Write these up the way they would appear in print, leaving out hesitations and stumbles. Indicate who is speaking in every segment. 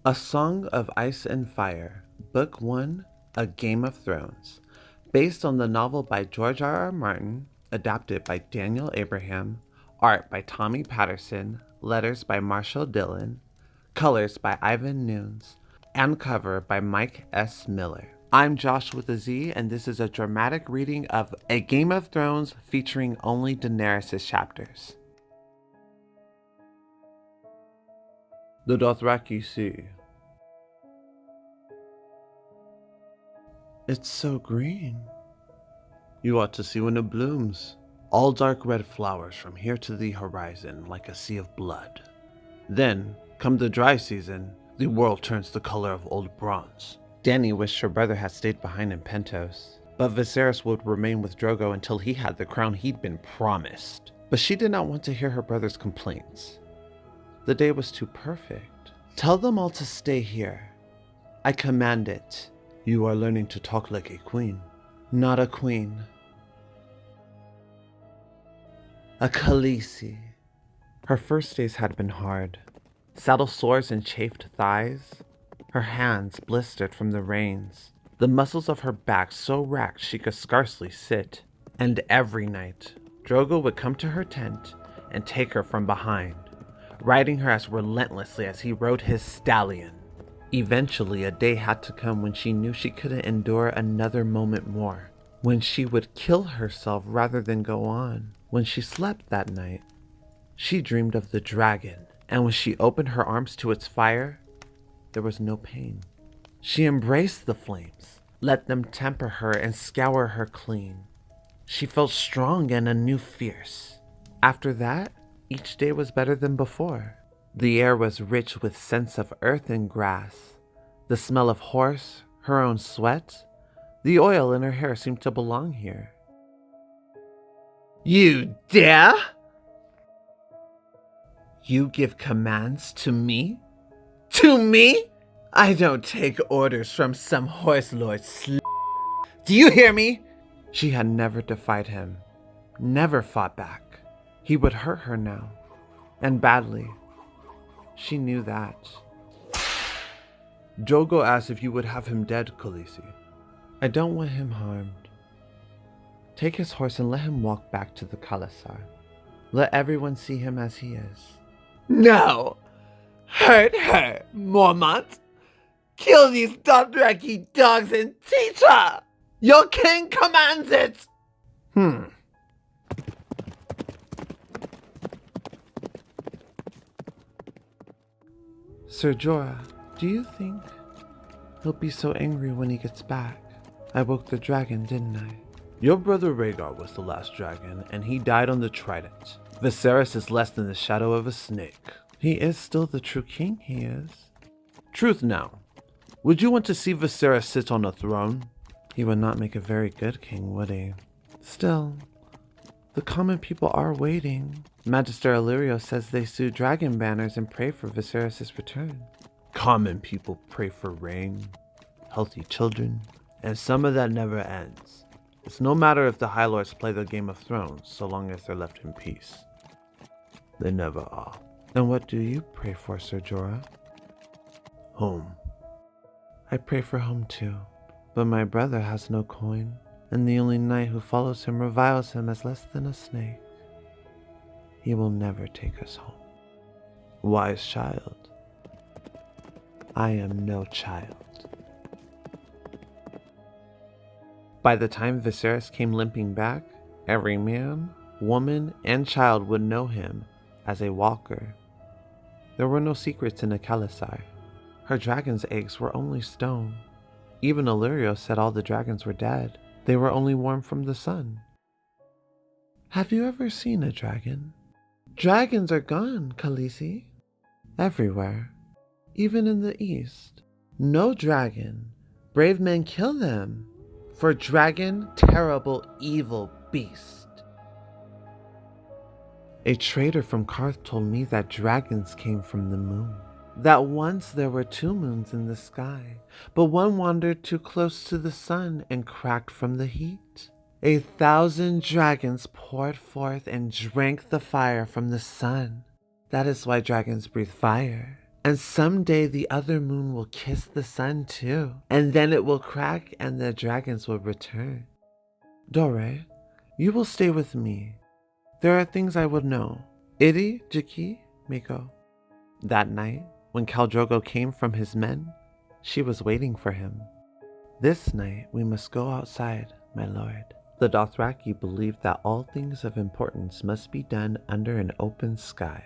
Speaker 1: A Song of Ice and Fire, Book 1, A Game of Thrones, based on the novel by George R. R. Martin, adapted by Daniel Abraham, art by Tommy Patterson, letters by Marshall Dillon, colors by Ivan Nunes, and cover by Mike S. Miller. I'm Josh with a Z, and this is a dramatic reading of A Game of Thrones featuring only Daenerys' chapters. The Dothraki Sea. It's so green. You ought to see when it blooms. All dark red flowers from here to the horizon like a sea of blood. Then, come the dry season, the world turns the color of old bronze. Dany wished her brother had stayed behind in Pentos, but Viserys would remain with Drogo until he had the crown he'd been promised. But she did not want to hear her brother's complaints. The day was too perfect. Tell them all to stay here. I command it. You are learning to talk like a queen. Not a queen. A Khalessi. Her first days had been hard. Saddle sores and chafed thighs. Her hands blistered from the reins. The muscles of her back so racked she could scarcely sit. And every night, Drogo would come to her tent and take her from behind, riding her as relentlessly as he rode his stallion. Eventually, a day had to come when she knew she couldn't endure another moment more, when she would kill herself rather than go on. When she slept that night, she dreamed of the dragon, and when she opened her arms to its fire, there was no pain. She embraced the flames, let them temper her and scour her clean. She felt strong and anew fierce. After that, each day was better than before. The air was rich with scents of earth and grass, the smell of horse, her own sweat. The oil in her hair seemed to belong here. You dare? You give commands to me? To me? I don't take orders from some horse lord Do you hear me? She had never defied him, never fought back. He would hurt her now, and badly. She knew that. Drogo asked if you would have him dead, Khalessi. I don't want him harmed. Take his horse and let him walk back to the Khalasar. Let everyone see him as he is. No! Hurt her, Mormont! Kill these Dothraki dogs and teach her! Your king commands it! Sir Jorah, do you think he'll be so angry when he gets back? I woke the dragon, didn't I? Your brother Rhaegar was the last dragon, and he died on the Trident. Viserys is less than the shadow of a snake. He is still the true king, he is. Truth now. Would you want to see Viserys sit on a throne? He would not make a very good king, would he? Still, the common people are waiting. Magister Illyrio says they sew dragon banners and pray for Viserys' return. Common people pray for rain, healthy children, and some of that never ends. It's no matter if the High Lords play the Game of Thrones, so long as they're left in peace. They never are. And what do you pray for, Sir Jorah? Home. I pray for home too, but my brother has no coin, and the only knight who follows him reviles him as less than a snake. He will never take us home. Wise child. I am no child. By the time Viserys came limping back, every man, woman, and child would know him as a walker. There were no secrets in the Khalasar. Her dragon's eggs were only stone. Even Illyrio said all the dragons were dead. They were only warm from the sun. Have you ever seen a dragon? Dragons are gone, Khalessi. Everywhere. Even in the east. No dragon. Brave men kill them. For dragon, terrible, evil beast. A trader from Karth told me that dragons came from the moon. That once there were 2 moons in the sky, but one wandered too close to the sun and cracked from the heat. 1,000 dragons poured forth and drank the fire from the sun. That is why dragons breathe fire. And someday the other moon will kiss the sun too. And then it will crack and the dragons will return. Dore, you will stay with me. There are things I would know. Iri, Jiki, Miko. That night, when Khal Drogo came from his men, she was waiting for him. This night we must go outside, my lord. The Dothraki believed that all things of importance must be done under an open sky.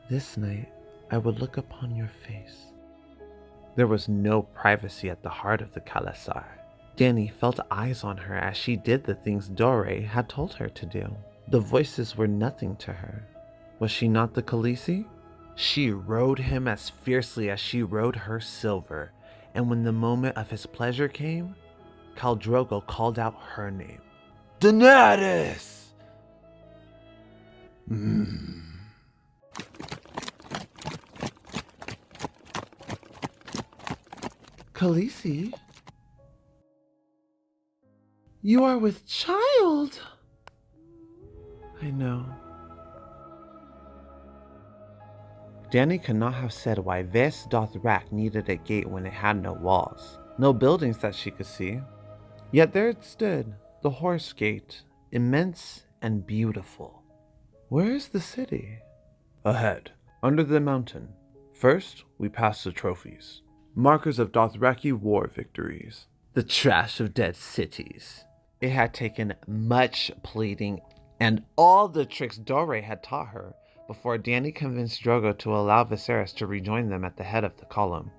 Speaker 1: This night I would look upon your face. There was no privacy at the heart of the Khalasar. Dany felt eyes on her as she did the things Dore had told her to do. The voices were nothing to her. Was she not the Khalessi? She rode him as fiercely as she rode her silver, and when the moment of his pleasure came, Khal Drogo called out her name. Daenerys! Khalessi? You are with child! I know. Dany could not have said why Ves Dothraki needed a gate when it had no walls, no buildings that she could see. Yet there it stood, the Horse Gate, immense and beautiful. Where is the city? Ahead, under the mountain. First, we pass the trophies, markers of Dothraki war victories. The trash of dead cities. It had taken much pleading and all the tricks Dore had taught her before Dany convinced Drogo to allow Viserys to rejoin them at the head of the column.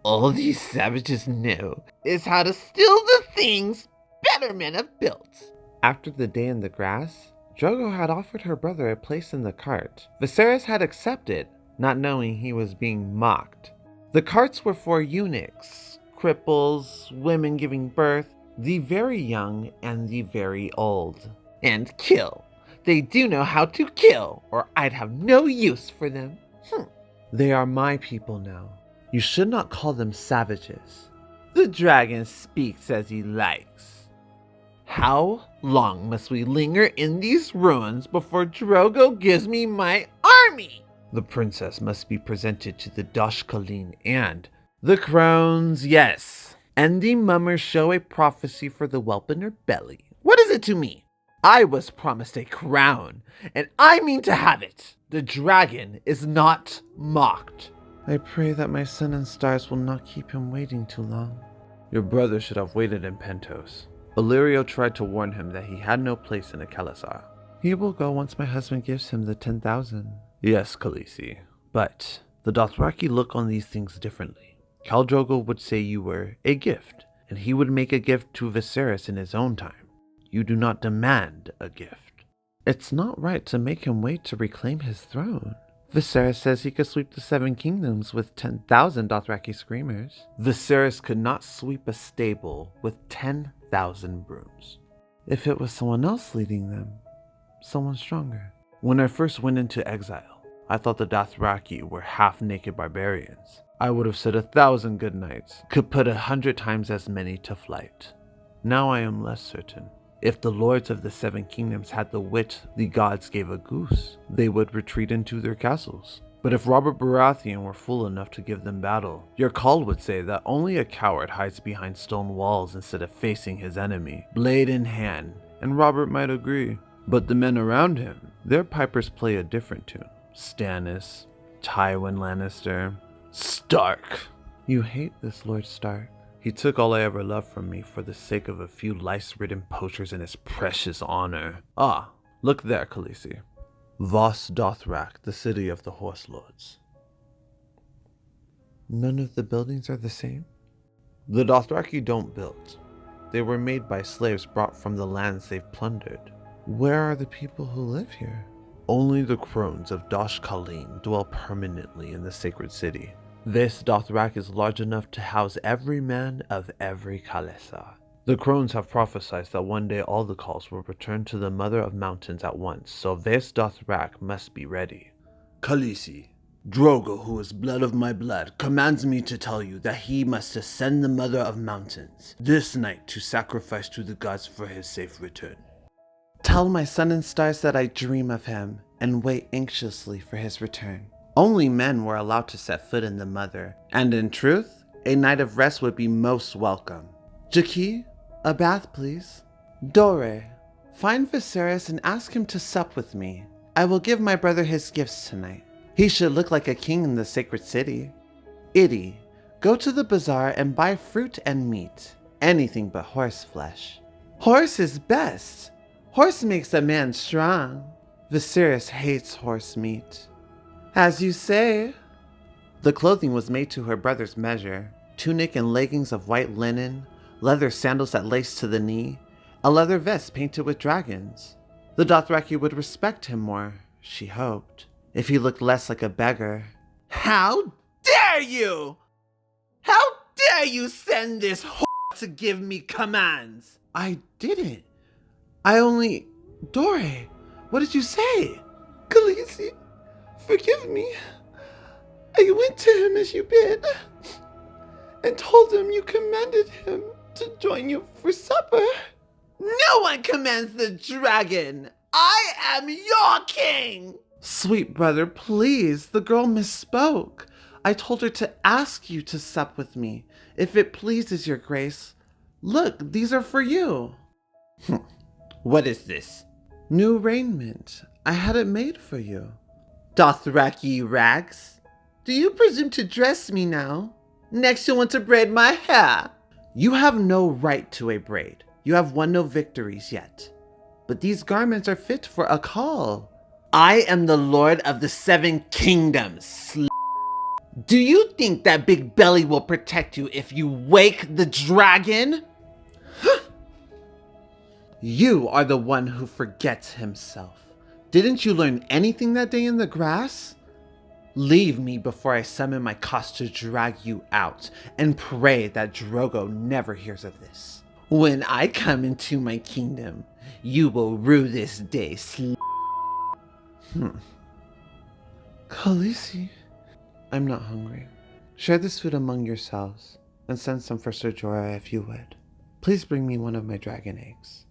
Speaker 1: All these savages know is how to steal the things better men have built. After the day in the grass, Drogo had offered her brother a place in the cart. Viserys had accepted, not knowing he was being mocked. The carts were for eunuchs, cripples, women giving birth, the very young and the very old. And kill. They do know how to kill, or I'd have no use for them. They are my people now. You should not call them savages. The dragon speaks as he likes. How long must we linger in these ruins before Drogo gives me my army? The princess must be presented to the Doshkalin and the crowns, yes. And the mummers show a prophecy for the whelp in her belly. What is it to me? I was promised a crown, and I mean to have it. The dragon is not mocked. I pray that my sun and stars will not keep him waiting too long. Your brother should have waited in Pentos. Illyrio tried to warn him that he had no place in a Khalasar. He will go once my husband gives him the 10,000. Yes, Khalessi, but the Dothraki look on these things differently. Khal Drogo would say you were a gift, and he would make a gift to Viserys in his own time. You do not demand a gift. It's not right to make him wait to reclaim his throne. Viserys says he could sweep the 7 kingdoms with 10,000 Dothraki screamers. Viserys could not sweep a stable with 10,000 brooms. If it was someone else leading them, someone stronger. When I first went into exile, I thought the Dothraki were half-naked barbarians. I would have said 1,000 good knights could put 100 times as many to flight. Now I am less certain. If the lords of the 7 kingdoms had the wit the gods gave a goose, they would retreat into their castles. But if Robert Baratheon were fool enough to give them battle, your call would say that only a coward hides behind stone walls instead of facing his enemy, blade in hand, and Robert might agree. But the men around him, their pipers play a different tune. Stannis, Tywin Lannister, Stark. You hate this Lord Stark. He took all I ever loved from me for the sake of a few lice-ridden poachers and his precious honor. Ah, look there, Khalessi. Vos Dothrak, the city of the Horse Lords. None of the buildings are the same? The Dothraki don't build. They were made by slaves brought from the lands they've plundered. Where are the people who live here? Only the crones of Doshkalin dwell permanently in the sacred city. This Dothrak is large enough to house every man of every Khalasar. The crones have prophesied that one day all the Khals will return to the Mother of Mountains at once, so Ves Dothrak must be ready. Khalessi, Drogo, who is blood of my blood, commands me to tell you that he must ascend the Mother of Mountains this night to sacrifice to the gods for his safe return. Tell my sun and stars that I dream of him and wait anxiously for his return. Only men were allowed to set foot in the Mother, and in truth, a night of rest would be most welcome. Jackie, a bath please. Dore, find Viserys and ask him to sup with me. I will give my brother his gifts tonight. He should look like a king in the sacred city. Iddy, go to the bazaar and buy fruit and meat. Anything but horse flesh. Horse is best. Horse makes a man strong. Viserys hates horse meat. As you say. The clothing was made to her brother's measure. Tunic and leggings of white linen, leather sandals that laced to the knee, a leather vest painted with dragons. The Dothraki would respect him more, she hoped, if he looked less like a beggar. How dare you! How dare you send this to give me commands? I didn't. I only... Dore, what did you say? Khalessi, forgive me. I went to him as you bid, and told him you commanded him to join you for supper. No one commands the dragon! I am your king! Sweet brother, please, the girl misspoke. I told her to ask you to sup with me, if it pleases your grace. Look, these are for you. What is this? New raiment. I had it made for you. Dothraki rags? Do you presume to dress me now? Next you'll want to braid my hair. You have no right to a braid. You have won no victories yet. But these garments are fit for a call. I am the Lord of the Seven Kingdoms. Do you think that big belly will protect you if you wake the dragon? You are the one who forgets himself. Didn't you learn anything that day in the grass? Leave me before I summon my cost to drag you out, and pray that Drogo never hears of this. When I come into my kingdom, you will rue this day. Khalessi, I'm not hungry. Share this food among yourselves, and send some for Ser Jorah if you would. Please bring me one of my dragon eggs.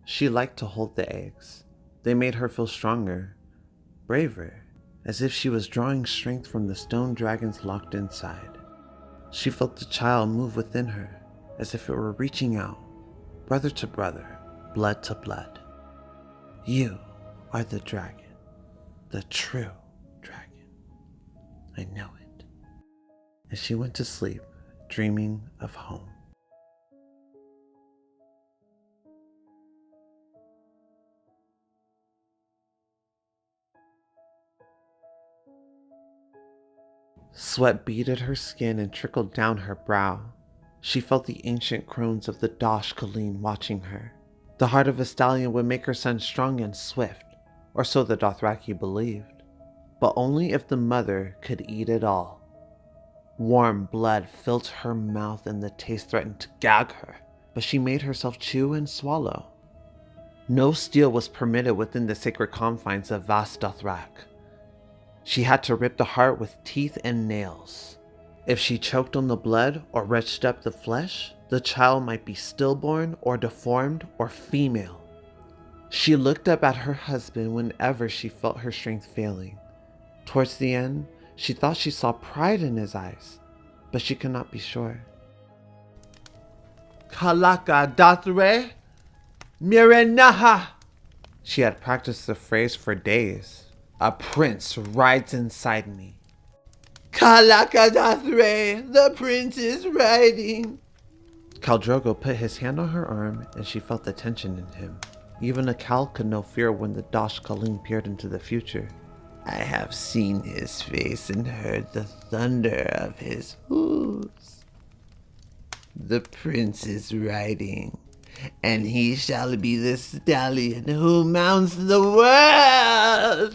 Speaker 1: She liked to hold the eggs. They made her feel stronger, braver, as if she was drawing strength from the stone dragons locked inside. She felt the child move within her, as if it were reaching out, brother to brother, blood to blood. You are the dragon, the true dragon. I know it. And she went to sleep, dreaming of home. Sweat beaded her skin and trickled down her brow. She felt the ancient crones of the Dosh Khaleen watching her. The heart of a stallion would make her son strong and swift, or so the Dothraki believed, but only if the mother could eat it all. Warm blood filled her mouth and the taste threatened to gag her, but she made herself chew and swallow. No steel was permitted within the sacred confines of vast Dothrak. She had to rip the heart with teeth and nails. If she choked on the blood or retched up the flesh, the child might be stillborn or deformed or female. She looked up at her husband whenever she felt her strength failing. Towards the end, she thought she saw pride in his eyes, but she could not be sure. Kalaka Dathre Mirenaha. She had practiced the phrase for days. A prince rides inside me. Kalaka Dathre, the prince is riding. Khal Drogo put his hand on her arm and she felt the tension in him. Even a Khal could know fear when the Dosh Khaleen peered into the future. I have seen his face and heard the thunder of his hooves. The prince is riding, and he shall be the stallion who mounts the world.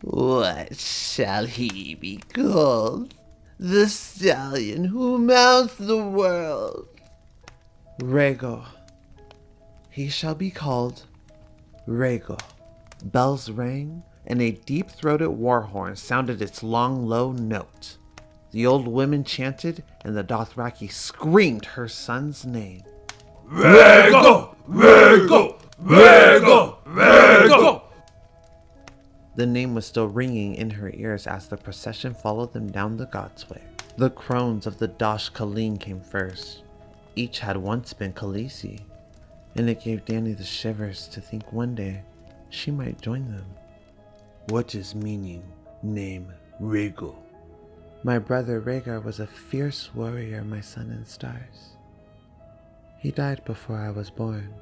Speaker 1: What shall he be called? The stallion who mounts the world. Rhaego. He shall be called Rhaego. Bells rang, and a deep-throated war horn sounded its long, low note. The old women chanted, and the Dothraki screamed her son's name. Rhaego! Rhaego! Rhaego! Rhaego! The name was still ringing in her ears as the procession followed them down the Godsway. The crones of the Dosh Khaleen came first. Each had once been Khalessi, and it gave Dany the shivers to think one day she might join them. What is meaning name Rhaegal? My brother Rhaegar was a fierce warrior, my sun and stars. He died before I was born.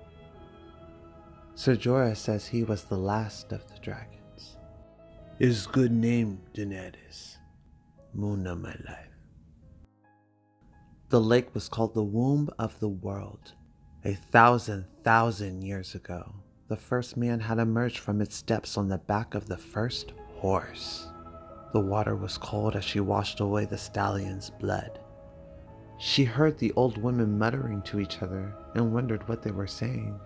Speaker 1: Ser Jorah says he was the last of the dragons. Is good name, Daenerys. Moon of my life. The lake was called the Womb of the World. 1,000 years ago, the first man had emerged from its depths on the back of the first horse. The water was cold as she washed away the stallion's blood. She heard the old women muttering to each other and wondered what they were saying.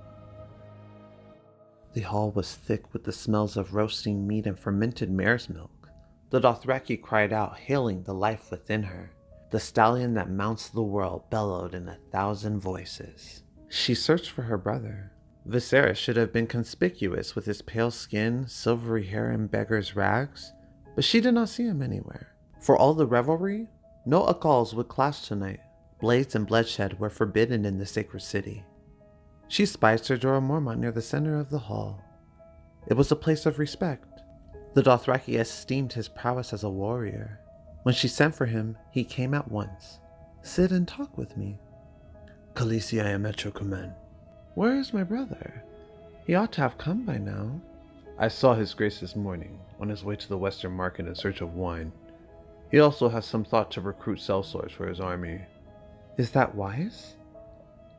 Speaker 1: The hall was thick with the smells of roasting meat and fermented mare's milk. The Dothraki cried out, hailing the life within her. The stallion that mounts the world bellowed in 1,000 voices. She searched for her brother. Viserys should have been conspicuous with his pale skin, silvery hair, and beggar's rags, but she did not see him anywhere. For all the revelry, no Khals would clash tonight. Blades and bloodshed were forbidden in the sacred city. She spied Ser Jorah Mormont near the center of the hall. It was a place of respect. The Dothraki esteemed his prowess as a warrior. When she sent for him, he came at once. Sit and talk with me. Khalessi, I am at your command. Where is my brother? He ought to have come by now. I saw his grace this morning, on his way to the western market in search of wine. He also has some thought to recruit sellswords for his army. Is that wise?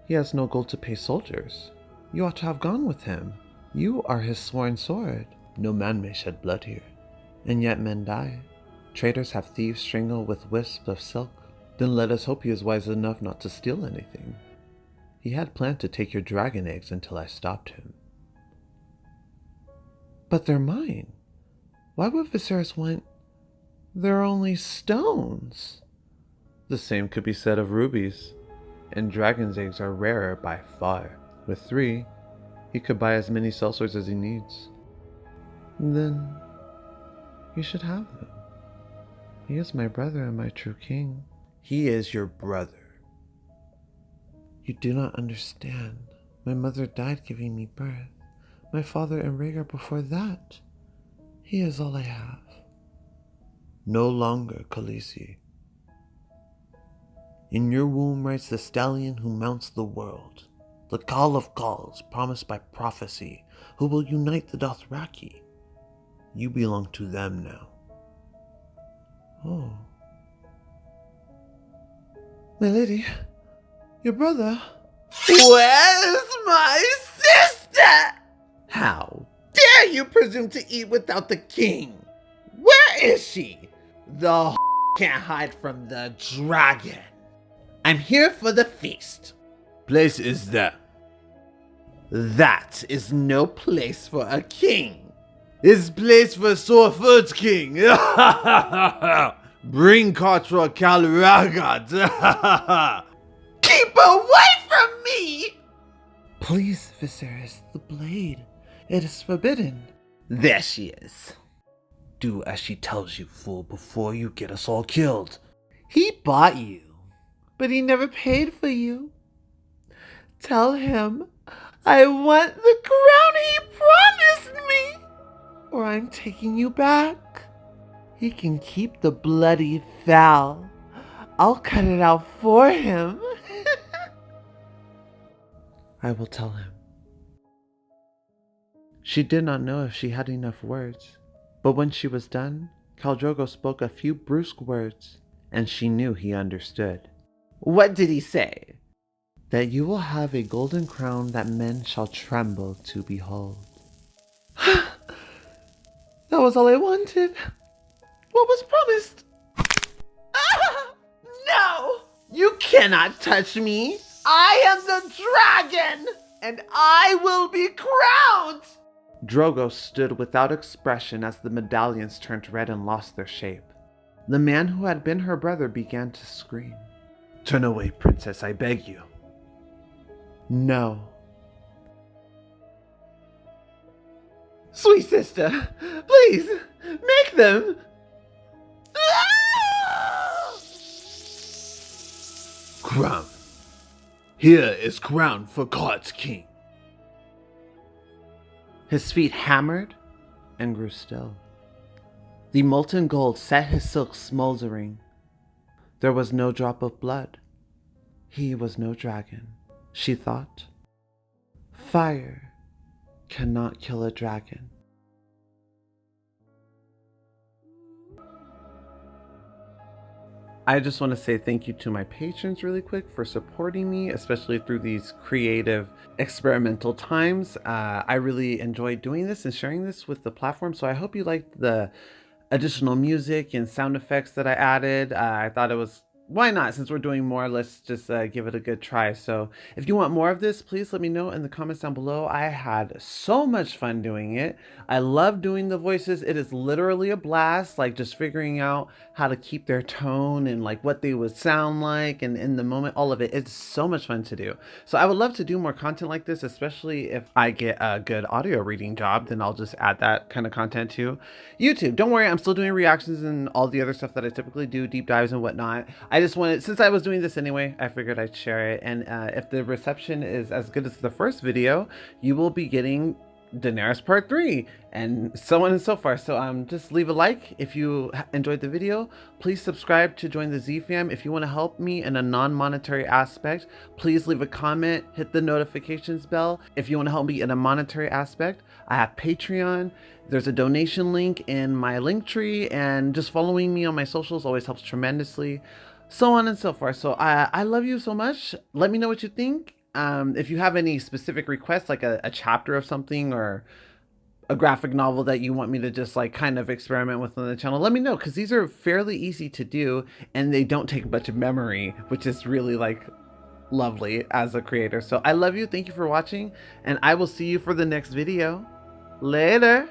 Speaker 1: He has no gold to pay soldiers. You ought to have gone with him. You are his sworn sword. No man may shed blood here. And yet men die. Traitors have thieves strangled with wisps of silk. Then let us hope he is wise enough not to steal anything. He had planned to take your dragon eggs until I stopped him. But they're mine. Why would Viserys want... They're only stones. The same could be said of rubies. And dragon's eggs are rarer by far. With 3, he could buy as many sellswords as he needs. Then you should have them. He is my brother and my true king. He is your brother. You do not understand. My mother died giving me birth. My father and Rhaegar before that. He is all I have. No longer, Khalessi. In your womb rides the stallion who mounts the world, the Khal of Khals promised by prophecy, who will unite the Dothraki. You belong to them now. Oh. My lady, your brother. Where's my sister? How dare you presume to eat without the king? Where is she? The can't hide from the dragon. I'm here for the feast. Place is there. That is no place for a king. It's place for Sore-Foot King. Bring Cartra Calragad. Keep away from me! Please, Viserys, the blade. It is forbidden. There she is. Do as she tells you, fool, before you get us all killed. He bought you, but he never paid for you. Tell him I want the crown he promised me, or I'm taking you back. He can keep the bloody fowl. I'll cut it out for him. I will tell him. She did not know if she had enough words, but when she was done, Khal Drogo spoke a few brusque words, and she knew he understood. What did he say? That you will have a golden crown that men shall tremble to behold. That was all I wanted. What was promised? No! You cannot touch me! I am the dragon! And I will be crowned! Drogo stood without expression as the medallions turned red and lost their shape. The man who had been her brother began to scream. Turn away, princess, I beg you. No. Sweet sister, please, make them! Crown. Here is crown for God's king. His feet hammered and grew still. The molten gold set his silk smoldering. There was no drop of blood. He was no dragon, she thought. Fire cannot kill a dragon. I just want to say thank you to my patrons really quick for supporting me, especially through these creative experimental times. I really enjoyed doing this and sharing this with the platform, so I hope you liked the additional music and sound effects that I added. I thought it was, why not? Since we're doing more, let's just give it a good try. So if you want more of this, please let me know in the comments down below. I had so much fun doing it. I love doing the voices. It is literally a blast, like just figuring out how to keep their tone and like what they would sound like, and in the moment, all of it. It's so much fun to do. So I would love to do more content like this, especially if I get a good audio reading job, then I'll just add that kind of content to YouTube. Don't worry, I'm still doing reactions and all the other stuff that I typically do, deep dives and whatnot. I just wanted, since I was doing this anyway, I figured I'd share it. And if the reception is as good as the first video, you will be getting Daenerys Part 3 and so on and so forth. So just leave a like if you enjoyed the video. Please subscribe to join the Z fam. If you want to help me in a non-monetary aspect, please leave a comment, hit the notifications bell. If you want to help me in a monetary aspect, I have Patreon. There's a donation link in my link tree, and just following me on my socials always helps tremendously, so on and so forth. So I love you so much. Let me know what you think. If you have any specific requests, like a chapter of something or a graphic novel that you want me to just like kind of experiment with on the channel, let me know, because these are fairly easy to do and they don't take much memory, which is really like lovely as a creator. So I love you. Thank you for watching, and I will see you for the next video. Later.